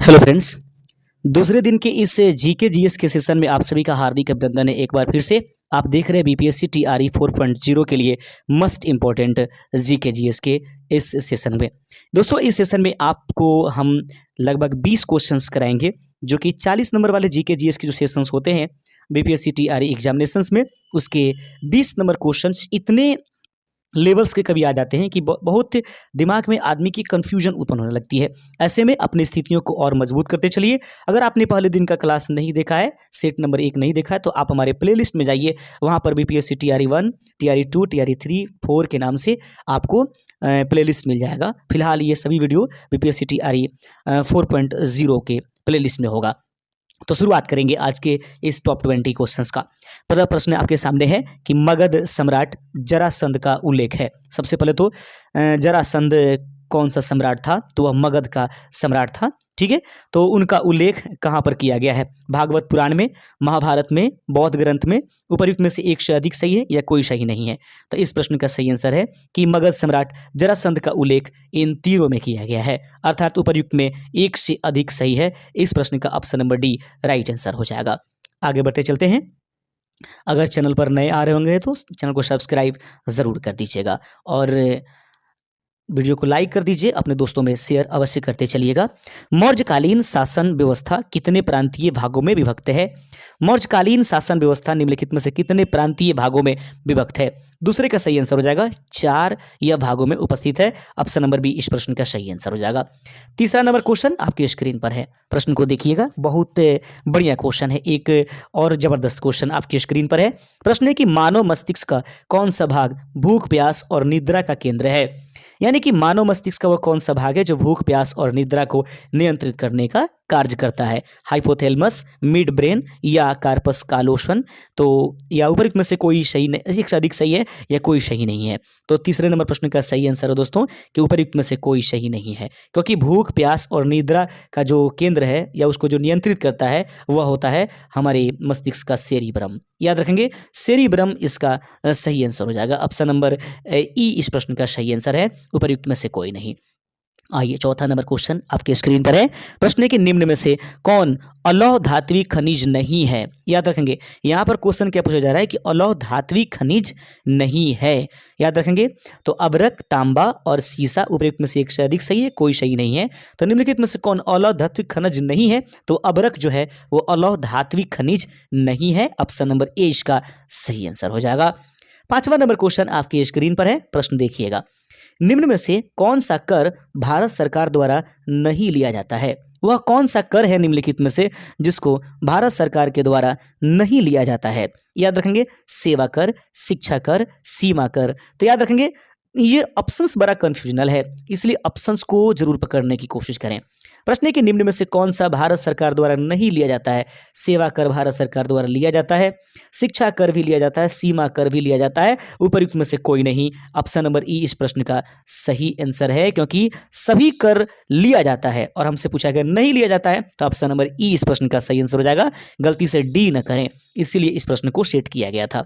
Hello friends. दूसरे दिन के इस जीके जीएस के सेशन में आप सभी का हार्दिक अभिनंदन है। एक बार फिर से आप देख रहे हैं बीपीएससी टीआरई 4.0 के लिए मस्ट इंपॉर्टेंट जीके जीएस के इस सेशन में। दोस्तों, इस सेशन में आपको हम लगभग 20 क्वेश्चंस कराएंगे, जो कि 40 नंबर वाले जीके जीएस के जो सेशंस होते हैं बीपीएससी टीआरई एग्जामिनेशंस में, उसके 20 नंबर क्वेश्चंस इतने लेवल्स के कभी आ जाते हैं कि बहुत दिमाग में आदमी की कंफ्यूजन उत्पन्न होने लगती है। ऐसे में अपनी स्थितियों को और मजबूत करते चलिए। अगर आपने पहले दिन का क्लास नहीं देखा है, सेट नंबर 1 नहीं देखा है, तो आप हमारे प्लेलिस्ट में जाइए। वहाँ पर बीपीएससी टीआरई 1, टीआरई 2, टीआरई 3, 4 के नाम से आपको प्लेलिस्ट मिल जाएगा। फिलहाल ये सभी वीडियो बीपीएससी टीआरई 4.0 के प्लेलिस्ट में होगा। तो शुरुआत करेंगे आज के इस टॉप 20 क्वेश्चंस का। पहला प्रश्न आपके सामने है कि मगध सम्राट जरासंध का उल्लेख है। सबसे पहले तो जरासंध कौन सा सम्राट था? तो वह मगध का सम्राट था। ठीक है, तो उनका उल्लेख कहाँ पर किया गया है? भागवत पुराण में, महाभारत में, बौद्ध ग्रंथ में। उपयुक्त में से एक से अधिक सही है या कोई सही नहीं है? तो इस प्रश्न का सही आंसर है कि मगध सम्राट जरासंध का उल्लेख इन तीनों में किया गया है, अर्थात उपयुक्त में एक से अधिक सही है। इस प्रश्न का option number D right answer हो जाएगा। आगे बढ़ते चलते हैं। अगर चैनल पर नए आ रहे होंगे तो चैनल को सब्सक्राइब ज़रूर कर दीजिएगा और वीडियो को लाइक कर दीजिए, अपने दोस्तों में शेयर अवश्य करते चलिएगा। मौर्यकालीन शासन व्यवस्था कितने प्रांतीय भागों में विभक्त है? मौर्यकालीन शासन व्यवस्था निम्नलिखित में से कितने प्रांतीय भागों में विभक्त है? दूसरे का सही आंसर हो जाएगा 4 यह भागों में उपस्थित है। ऑप्शन नंबर बी इस प्रश्न का सही आंसर हो जाएगा। तीसरा नंबर क्वेश्चन आपकी स्क्रीन पर है, प्रश्न को देखिएगा। बहुत बढ़िया क्वेश्चन है, एक और जबरदस्त क्वेश्चन आपकी स्क्रीन पर है। प्रश्न है कि मानव मस्तिष्क का कौन सा भाग भूख, प्यास और निद्रा का केंद्र है? यानी कि मानव मस्तिष्क का वह कौन सा भाग है जो भूख, प्यास और निद्रा को नियंत्रित करने का कार्य करता है? हाइपोथैलेमस, मिड ब्रेन या कार्पस कालोशन? तो या उपयुक्त में से कोई सही नहीं, एक से अधिक सही है या कोई सही नहीं है? तो तीसरे नंबर प्रश्न का सही आंसर है दोस्तों कि उपयुक्त में से कोई सही नहीं है, क्योंकि भूख, प्यास और निद्रा का जो केंद्र है या उसको जो नियंत्रित करता है वह होता है हमारे मस्तिष्क का सेरिब्रम। याद रखेंगे, सेरिब्रम इसका सही आंसर हो जाएगा। ऑप्शन नंबर ई इस प्रश्न का सही आंसर है, उपयुक्त में से कोई नहीं। आइए, चौथा नंबर क्वेश्चन आपके स्क्रीन पर है। प्रश्न है कि निम्न में से कौन अलौह धात्विक खनिज नहीं है? याद रखेंगे, यहाँ पर क्वेश्चन क्या पूछा जा रहा है कि अलौह धात्विक खनिज नहीं है। याद रखेंगे, तो अभ्रक, तांबा और सीसा उपयुक्त में से एक से अधिक सही है, कोई सही नहीं है। तो निम्नलिखित में से कौन अलौह धात्विक खनिज नहीं है? तो अभ्रक जो है वो अलौह धात्विक खनिज नहीं है। ऑप्शन नंबर ए इसका सही आंसर हो जाएगा। पांचवा नंबर क्वेश्चन आपकी स्क्रीन पर है, प्रश्न देखिएगा। निम्न में से कौन सा कर भारत सरकार द्वारा नहीं लिया जाता है? वह कौन सा कर है निम्नलिखित में से जिसको भारत सरकार के द्वारा नहीं लिया जाता है? याद रखेंगे, सेवा कर, शिक्षा कर, सीमा कर। तो याद रखेंगे, ये ऑप्शंस बड़ा कंफ्यूजनल है, इसलिए ऑप्शंस को जरूर पकड़ने की कोशिश करें। प्रश्न है कि निम्न में से कौन सा भारत सरकार द्वारा नहीं लिया जाता है? सेवा कर भारत सरकार द्वारा लिया जाता है, शिक्षा कर भी लिया जाता है, सीमा कर भी लिया जाता है, उपयुक्त में से कोई नहीं। ऑप्शन नंबर ई इस प्रश्न का सही आंसर है, क्योंकि सभी कर लिया जाता है और हमसे पूछा गया नहीं लिया जाता है, तो ऑप्शन नंबर ई इस प्रश्न का सही आंसर हो जाएगा। गलती से डी न करें, इसीलिए इस प्रश्न को सेट किया गया था।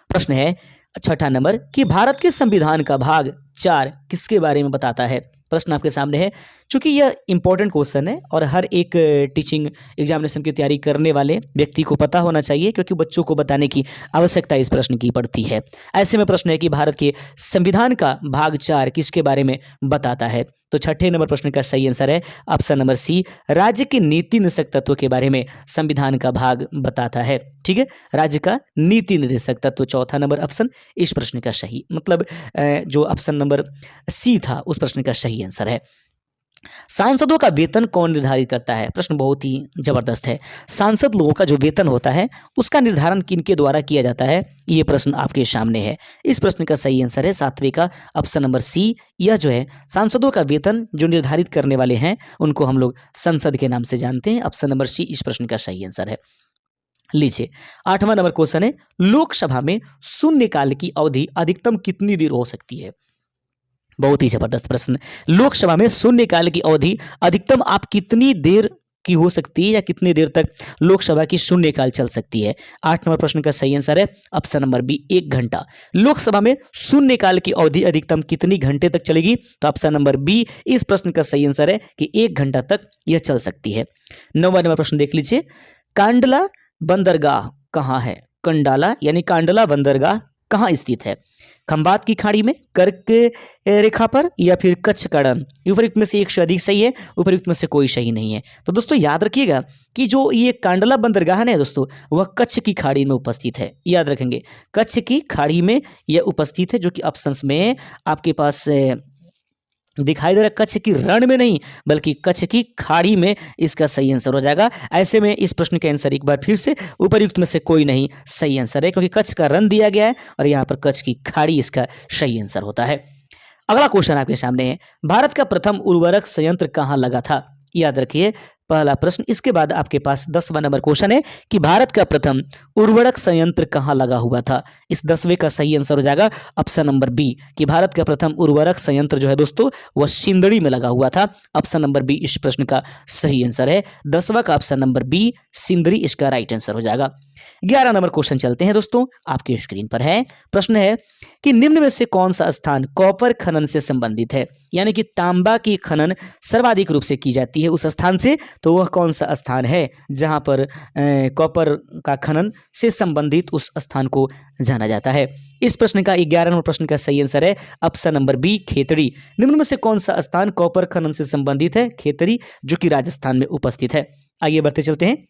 प्रश्न है छठा नंबर कि भारत के संविधान का भाग 4 किसके बारे में बताता है? प्रश्न आपके सामने है। चूंकि यह इंपॉर्टेंट क्वेश्चन है और हर एक टीचिंग एग्जामिनेशन की तैयारी करने वाले व्यक्ति को पता होना चाहिए, क्योंकि बच्चों को बताने की आवश्यकता इस प्रश्न की पड़ती है। ऐसे में प्रश्न है कि भारत के संविधान का भाग 4 किसके बारे में बताता है? तो छठे नंबर प्रश्न का सही आंसर है ऑप्शन नंबर सी, राज्य के नीति निर्देशक तत्व के बारे में संविधान का भाग बताता है। ठीक है, राज्य का नीति निर्देशक तत्व, चौथा नंबर ऑप्शन इस प्रश्न का सही, मतलब जो ऑप्शन नंबर सी था उस प्रश्न का सही आंसर है। सांसदों का वेतन कौन निर्धारित करता है? प्रश्न बहुत ही जबरदस्त है। सांसद लोगों का जो वेतन होता है उसका निर्धारण किनके द्वारा किया जाता है? ये प्रश्न आपके सामने है। इस प्रश्न का सही आंसर है सातवें का ऑप्शन नंबर सी। यह जो है सांसदों का वेतन जो निर्धारित करने वाले हैं उनको हम लोग संसद के नाम से जानते हैं। ऑप्शन नंबर सी इस प्रश्न का सही आंसर है। लीजिए, 8वां नंबर क्वेश्चन है, लोकसभा में शून्यकाल की अवधि अधिकतम कितनी देर हो सकती है? बहुत ही जबरदस्त प्रश्न। लोकसभा में शून्यकाल की अवधि अधिकतम आप कितनी देर की हो सकती है या कितनी देर तक लोकसभा की शून्यकाल चल सकती है? 8 नंबर प्रश्न का सही आंसर है ऑप्शन नंबर बी 1 घंटा। लोकसभा में शून्यकाल की अवधि अधिकतम कितनी घंटे तक चलेगी? तो ऑप्शन नंबर बी इस प्रश्न का सही आंसर है कि 1 घंटा तक यह चल सकती है। 9वां नंबर प्रश्न देख लीजिए, कांडला बंदरगाह कहाँ है? कंडाला यानी कांडला बंदरगाह कहाँ स्थित है? खंबात की खाड़ी में, कर्क रेखा पर, या फिर कच्छ का रण? उपयुक्त में से एक से अधिक सही है, उपयुक्त में से कोई सही नहीं है। तो दोस्तों याद रखिएगा कि जो ये कांडला बंदरगाह है दोस्तों, वह कच्छ की खाड़ी में उपस्थित है। याद रखेंगे, कच्छ की खाड़ी में यह उपस्थित है, जो कि ऑप्शंस में आपके पास दिखाई दे रहा है। कच्छ की रण में नहीं बल्कि कच्छ की खाड़ी में इसका सही आंसर हो जाएगा। ऐसे में इस प्रश्न का आंसर एक बार फिर से उपर्युक्त में से कोई नहीं सही आंसर है, क्योंकि कच्छ का रण दिया गया है और यहाँ पर कच्छ की खाड़ी इसका सही आंसर होता है। अगला क्वेश्चन आपके सामने है, भारत का प्रथम उर्वरक संयंत्र कहाँ लगा था? याद रखिए पहला प्रश्न। इसके बाद आपके पास 10वां नंबर क्वेश्चन है कि भारत का प्रथम उर्वरक संयंत्र कहाँ लगा हुआ था? इस 10वें का सही आंसर हो जाएगा ऑप्शन नंबर बी कि भारत का प्रथम उर्वरक संयंत्र जो है दोस्तों वह सिंदड़ी में लगा हुआ था। ऑप्शन नंबर बी इस प्रश्न का सही आंसर है। 10वां का ऑप्शन नंबर बी सिंदड़ी इसका राइट आंसर हो जाएगा। 11 नंबर क्वेश्चन चलते हैं दोस्तों, आपके स्क्रीन पर है। प्रश्न है कि निम्न में से कौन सा स्थान कॉपर खनन से संबंधित है? यानी कि तांबा की खनन सर्वाधिक रूप से की जाती है उस स्थान से, तो वह कौन सा स्थान है जहां पर कॉपर का खनन से संबंधित उस स्थान को जाना जाता है? इस प्रश्न का 11 नंबर प्रश्न का सही आंसर है ऑप्शन नंबर बी खेतड़ी। निम्न में से कौन सा स्थान कॉपर खनन से संबंधित है? खेतड़ी, जो कि राजस्थान में उपस्थित है। आइए बढ़ते चलते हैं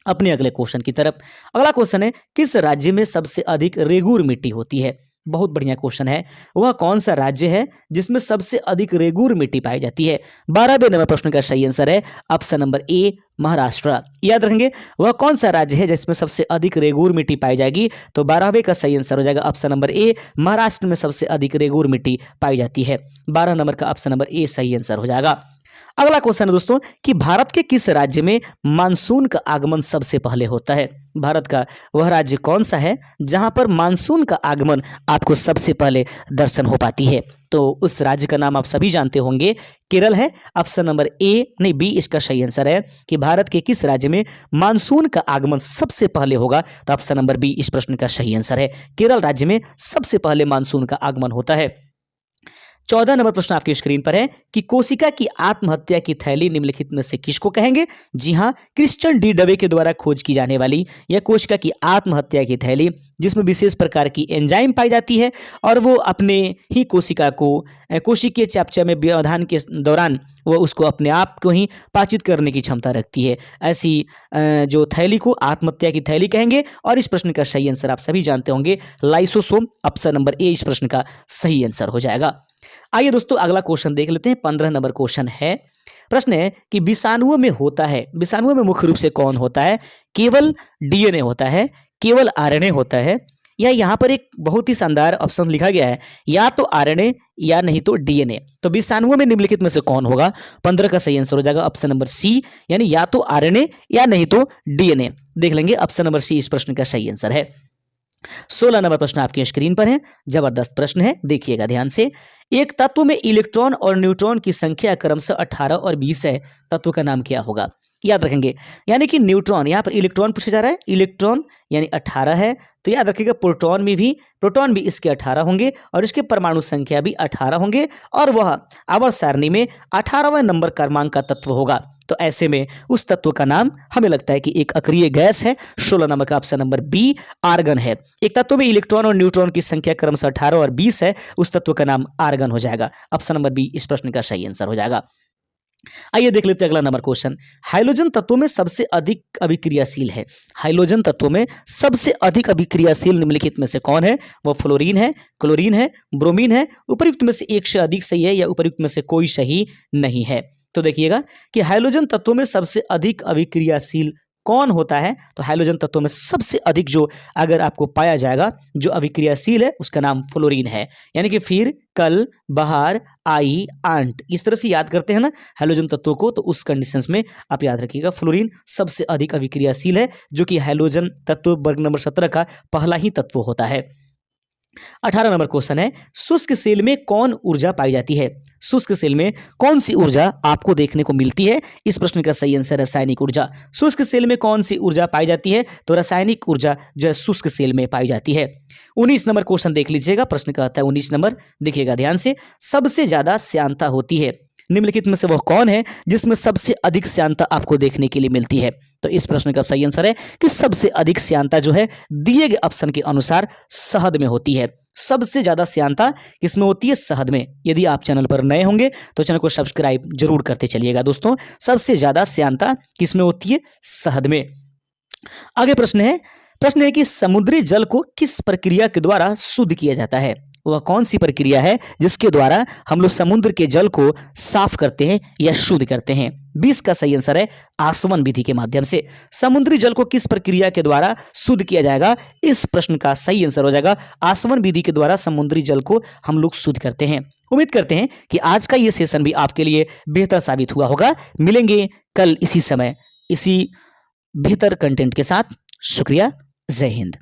अपने अगले क्वेश्चन की तरफ। अगला क्वेश्चन है, किस राज्य में सबसे अधिक रेगूर मिट्टी होती है? बहुत बढ़िया क्वेश्चन है। वह कौन सा राज्य है जिसमें सबसे अधिक रेगूर मिट्टी पाई जाती है? 12वें नंबर प्रश्न का सही आंसर है ऑप्शन नंबर ए महाराष्ट्र। याद रखेंगे वह कौन सा राज्य है जिसमें सबसे अधिक रेगूर मिट्टी पाई जाएगी? तो 12वें का सही आंसर हो जाएगा ऑप्शन नंबर ए महाराष्ट्र में सबसे अधिक रेगूर मिट्टी पाई जाती है। 12 नंबर का ऑप्शन नंबर ए सही आंसर हो जाएगा। अगला क्वेश्चन है दोस्तों कि भारत के किस राज्य में मानसून का आगमन सबसे पहले होता है? भारत का वह राज्य कौन सा है जहां पर मानसून का आगमन आपको सबसे पहले दर्शन हो पाती है? तो उस राज्य का नाम आप सभी जानते होंगे, केरल है। ऑप्शन नंबर ए नहीं बी इसका सही आंसर है कि भारत के किस राज्य में मानसून का आगमन सबसे पहले होगा? तो ऑप्शन नंबर बी इस प्रश्न का सही आंसर है। केरल राज्य में सबसे पहले मानसून का आगमन होता है। 14 नंबर प्रश्न आपकी स्क्रीन पर है कि कोशिका की आत्महत्या की थैली निम्नलिखित में से किसको कहेंगे? जी हां, क्रिश्चियन डी डवे के द्वारा खोज की जाने वाली यह कोशिका की आत्महत्या की थैली, जिसमें विशेष प्रकार की एंजाइम पाई जाती है और वो अपने ही कोशिका को कोशिकीय चयापचय में व्यवधान के दौरान वो उसको अपने आप को ही पाचित करने की क्षमता रखती है। ऐसी जो थैली को आत्महत्या की थैली कहेंगे। और इस प्रश्न का सही आंसर आप सभी जानते होंगे, लाइसोसोम। ऑप्शन नंबर ए इस प्रश्न का सही आंसर हो जाएगा। आइए दोस्तों अगला क्वेश्चन देख लेते हैं। 15 नंबर क्वेश्चन है। प्रश्न है कि विषाणुओं में होता है, विषाणुओं में मुख्य रूप से कौन होता है? केवल डीएनए होता है, केवल आरएनए होता है, या यहाँ पर एक बहुत ही शानदार ऑप्शन लिखा गया है, या तो आरएनए या नहीं तो डीएनए। तो विषाणुओं में निम्नलिखित में से कौन होगा? 15 का सही आंसर हो जाएगा ऑप्शन नंबर सी, यानी या तो आरएनए या नहीं तो डीएनए। देख लेंगे, ऑप्शन नंबर सी इस प्रश्न का सही आंसर है। 16 नंबर प्रश्न आपकी स्क्रीन पर है। जबरदस्त प्रश्न है, देखिएगा ध्यान से। एक तत्व में इलेक्ट्रॉन और न्यूट्रॉन की संख्या क्रमशः 18 और 20 है, तत्व का नाम क्या होगा? याद रखेंगे, यानी कि न्यूट्रॉन, यहाँ पर इलेक्ट्रॉन पूछा जा रहा है, इलेक्ट्रॉन यानी 18 है, तो याद रखिएगा प्रोटॉन भी इसके 18 होंगे और इसके परमाणु संख्या भी 18 होंगे और वह आवर्त सारणी में 18वें नंबर क्रमांक का तत्व होगा। तो ऐसे में उस तत्व का नाम हमें लगता है कि एक अक्रिय गैस है। 16 नंबर का ऑप्शन नंबर बी आर्गन है। एक तत्व में इलेक्ट्रॉन और न्यूट्रॉन की संख्या क्रमशः 18 और 20 है, उस तत्व का नाम आर्गन हो जाएगा। ऑप्शन नंबर बी इस प्रश्न का सही आंसर हो जाएगा। आइए देख लेते हैं अगला नंबर क्वेश्चन। हाइड्रोजन तत्वों में सबसे अधिक अभिक्रियाशील है। हाइड्रोजन तत्वों में सबसे अधिक अभिक्रियाशील निम्नलिखित में से कौन है? वो फ्लोरीन है, क्लोरीन है, ब्रोमीन है। उपयुक्त में से एक से अधिक सही है या उपयुक्त में से कोई सही नहीं है? तो देखिएगा कि हाइड्रोजन तत्वों में सबसे अधिक अभिक्रियाशील कौन होता है? तो हाइड्रोजन तत्वों में सबसे अधिक जो अगर आपको पाया जाएगा जो अभिक्रियाशील है उसका नाम फ्लोरीन है। यानी कि फिर, कल, बाहर, आई, आंट, इस तरह से याद करते हैं ना हाइड्रोजन तत्वों को, तो उस कंडीशंस में आप याद रखिएगा फ्लोरीन सबसे अधिक अभिक्रियाशील है, जो कि हाइड्रोजन तत्व वर्ग नंबर 17 का पहला ही तत्व होता है। 18 नंबर क्वेश्चन है, शुष्क सेल में कौन ऊर्जा पाई जाती है? शुष्क सेल में कौन सी ऊर्जा आपको देखने को मिलती है? इस प्रश्न का सही आंसर रासायनिक ऊर्जा। शुष्क सेल में कौन सी ऊर्जा पाई जाती है? तो रासायनिक ऊर्जा जो है शुष्क सेल में पाई जाती है। 19 नंबर क्वेश्चन देख लीजिएगा, प्रश्न का आता है 19 नंबर, देखिएगा ध्यान से। सबसे ज्यादा श्यानता होती है, निम्नलिखित में से वह कौन है जिसमें सबसे अधिक श्यानता आपको देखने के लिए मिलती है? तो इस प्रश्न का सही आंसर है कि सबसे अधिक श्यानता जो है दिए गए ऑप्शन के अनुसार शहद में होती है। सबसे ज्यादा श्यानता किसमें होती है? शहद में। यदि आप चैनल पर नए होंगे तो चैनल को सब्सक्राइब जरूर करते चलिएगा दोस्तों। सबसे ज्यादा श्यानता किसमें होती है? शहद में। आगे प्रश्न है कि समुद्री जल को किस प्रक्रिया के द्वारा शुद्ध किया जाता है? वह कौन सी प्रक्रिया है जिसके द्वारा हम लोग समुद्र के जल को साफ करते हैं या शुद्ध करते हैं? 20 का सही आंसर है आसवन विधि के माध्यम से। समुद्री जल को किस प्रक्रिया के द्वारा शुद्ध किया जाएगा? इस प्रश्न का सही आंसर हो जाएगा आसवन विधि के द्वारा समुद्री जल को हम लोग शुद्ध करते हैं। उम्मीद करते हैं कि आज का ये सेशन भी आपके लिए बेहतर साबित हुआ होगा। मिलेंगे कल इसी समय इसी बेहतर कंटेंट के साथ। शुक्रिया, जय हिंद।